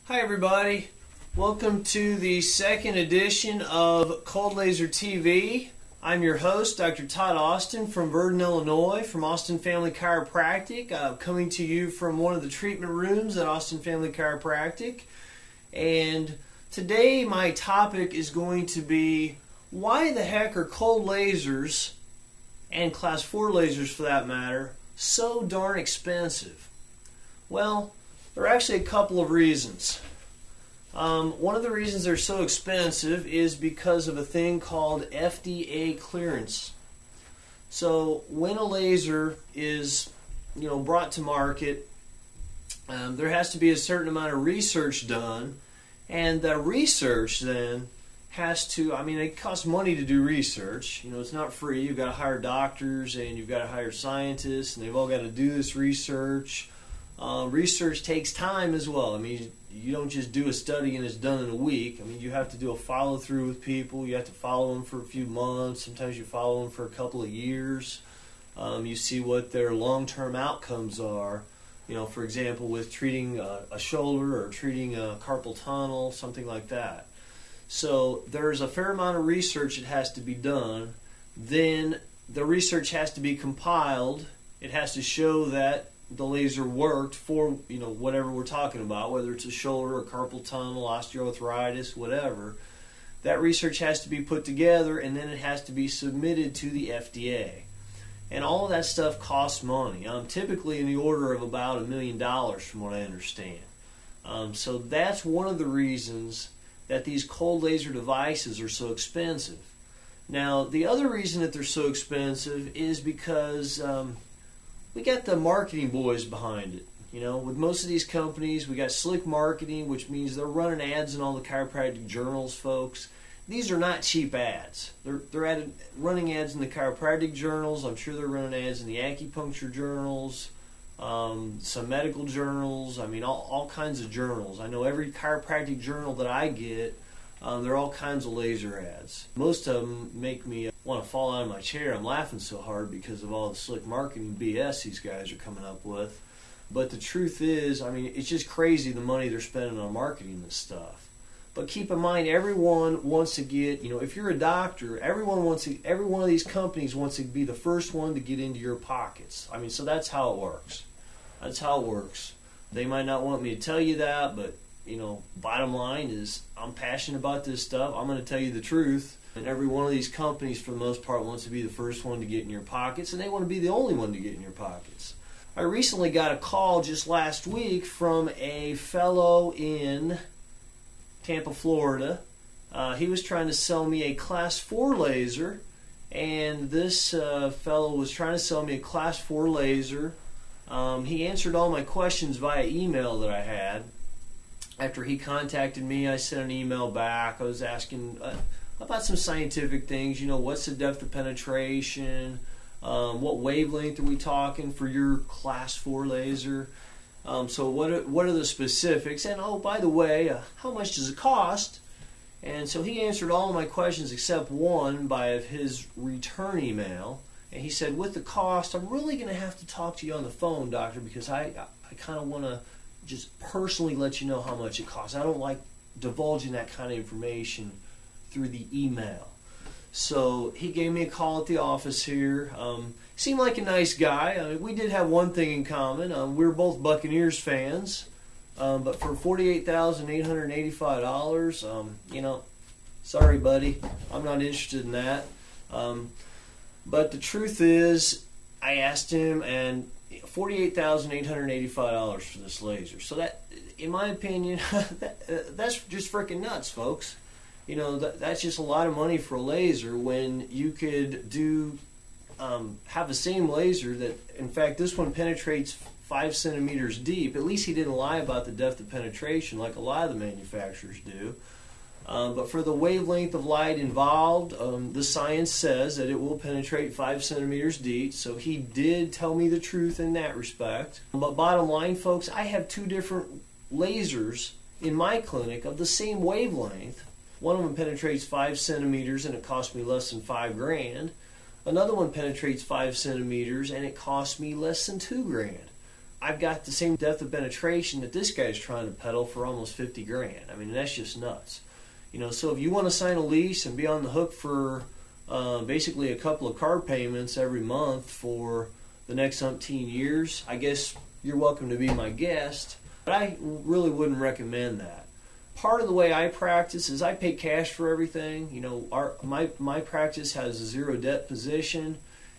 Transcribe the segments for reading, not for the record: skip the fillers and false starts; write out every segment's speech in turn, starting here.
Hi everybody, welcome to the second edition of Cold Laser TV. I'm your host, Dr. Todd Austin from Virden, Illinois, from Austin Family Chiropractic, coming to you from one of the treatment rooms at Austin Family Chiropractic. And today my topic is going to be, why the heck are cold lasers, and class 4 lasers for that matter, so darn expensive? Well, there are actually a couple of reasons. One of the reasons they're so expensive is because of a thing called FDA clearance. So when a laser is, brought to market, there has to be a certain amount of research done, and the research then has to, it costs money to do research. It's not free. You've got to hire doctors and you've got to hire scientists, and they've all got to do this research. Research takes time as well. You don't just do a study and it's done in a week. You have to do a follow-through with people. You have to follow them for a few months. Sometimes you follow them for a couple of years. You see what their long-term outcomes are. For example, with treating a shoulder or treating a carpal tunnel, something like that. So there's a fair amount of research that has to be done. Then the research has to be compiled. It has to show that the laser worked for, whatever we're talking about, whether it's a shoulder or carpal tunnel, osteoarthritis, whatever. That research has to be put together, and then it has to be submitted to the FDA. And all of that stuff costs money, typically in the order of about $1 million from what I understand. So that's one of the reasons that these cold laser devices are so expensive. Now, the other reason that they're so expensive is because we got the marketing boys behind it. With most of these companies, we got slick marketing, which means they're running ads in all the chiropractic journals, folks. These are not cheap ads. They're running ads in the chiropractic journals. I'm sure they're running ads in the acupuncture journals, some medical journals. All kinds of journals. I know every chiropractic journal that I get, there are all kinds of laser ads. Most of them make me want to fall out of my chair. I'm laughing so hard because of all the slick marketing BS these guys are coming up with. But the truth is, it's just crazy the money they're spending on marketing this stuff. But keep in mind, everyone wants to get, if you're a doctor, every one of these companies wants to be the first one to get into your pockets. So that's how it works. That's how it works. They might not want me to tell you that, but bottom line is, I'm passionate about this stuff. I'm going to tell you the truth. And every one of these companies, for the most part, wants to be the first one to get in your pockets, and they want to be the only one to get in your pockets. I recently got a call just last week from a fellow in Tampa, Florida. He was trying to sell me a Class 4 laser, and this fellow was trying to sell me a Class 4 laser. He answered all my questions via email that I had. After he contacted me, I sent an email back. I was asking about some scientific things. What's the depth of penetration? What wavelength are we talking for your Class 4 laser? So what are the specifics? And oh, by the way, how much does it cost? And so he answered all of my questions except one by his return email. And he said, with the cost, I'm really going to have to talk to you on the phone, doctor, because I kind of want to just personally let you know how much it costs. I don't like divulging that kind of information through the email. So he gave me a call at the office here. Seemed like a nice guy. We did have one thing in common. We were both Buccaneers fans. But for $48,885, sorry, buddy, I'm not interested in that. But the truth is, I asked him, and $48,885 for this laser. So that, in my opinion, that's just freaking nuts, folks. That's just a lot of money for a laser when you could have the same laser that, in fact, this one penetrates 5 centimeters deep. At least he didn't lie about the depth of penetration like a lot of the manufacturers do. But for the wavelength of light involved, the science says that it will penetrate 5 centimeters deep, so he did tell me the truth in that respect. But bottom line, folks, I have two different lasers in my clinic of the same wavelength. One of them penetrates 5 centimeters and it cost me less than $5,000. Another one penetrates 5 centimeters and it cost me less than $2,000. I've got the same depth of penetration that this guy's trying to peddle for almost 50 grand. I mean, that's just nuts. So if you want to sign a lease and be on the hook for basically a couple of car payments every month for the next umpteen years, I guess you're welcome to be my guest. But I really wouldn't recommend that. Part of the way I practice is I pay cash for everything. My practice has a zero debt position,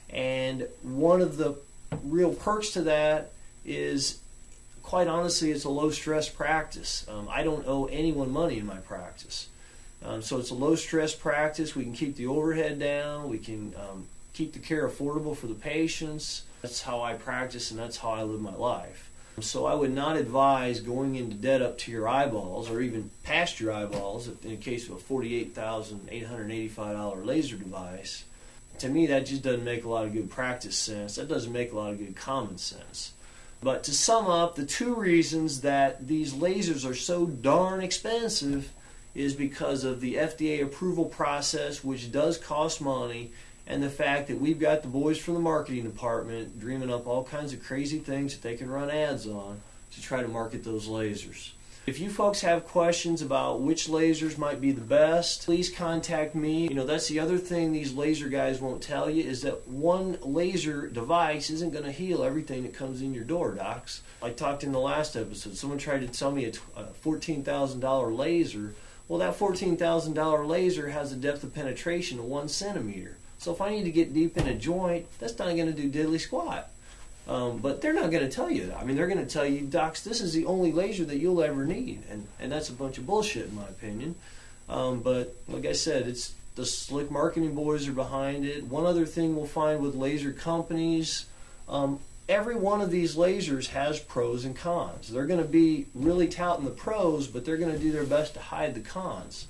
and one of the real perks to that is, quite honestly, it's a low stress practice. I don't owe anyone money in my practice. So it's a low stress practice. We can keep the overhead down. We can keep the care affordable for the patients. That's how I practice, and that's how I live my life. So I would not advise going into debt up to your eyeballs, or even past your eyeballs, in the case of a $48,885 laser device. To me, that just doesn't make a lot of good practice sense. That doesn't make a lot of good common sense. But to sum up, the two reasons that these lasers are so darn expensive is because of the FDA approval process, which does cost money, and the fact that we've got the boys from the marketing department dreaming up all kinds of crazy things that they can run ads on to try to market those lasers. If you folks have questions about which lasers might be the best, please contact me. That's the other thing these laser guys won't tell you, is that one laser device isn't going to heal everything that comes in your door, docs. I talked in the last episode, someone tried to sell me a $14,000 laser. Well, that $14,000 laser has a depth of penetration of 1 centimeter. So if I need to get deep in a joint, that's not going to do diddly squat. But they're not going to tell you that. I mean, they're going to tell you, docs, this is the only laser that you'll ever need. And that's a bunch of bullshit, in my opinion. But like I said, it's the slick marketing boys are behind it. One other thing we'll find with laser companies, every one of these lasers has pros and cons. They're going to be really touting the pros, but they're going to do their best to hide the cons.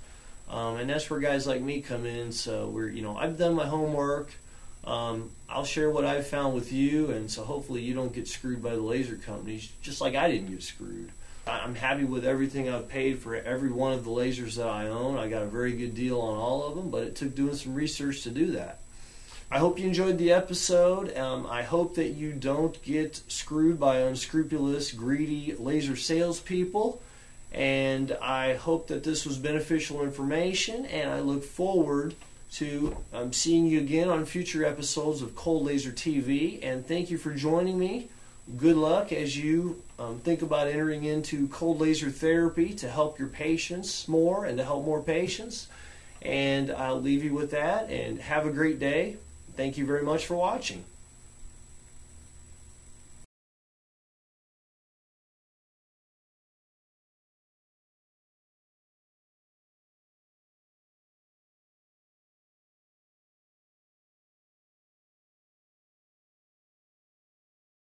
And that's where guys like me come in. So I've done my homework. I'll share what I've found with you, and so hopefully you don't get screwed by the laser companies, just like I didn't get screwed. I'm happy with everything I've paid for every one of the lasers that I own. I got a very good deal on all of them, but it took doing some research to do that. I hope you enjoyed the episode. I hope that you don't get screwed by unscrupulous, greedy laser salespeople. And I hope that this was beneficial information, and I look forward to seeing you again on future episodes of Cold Laser TV. And thank you for joining me. Good luck as you think about entering into cold laser therapy to help your patients more and to help more patients. And I'll leave you with that, and have a great day. Thank you very much for watching.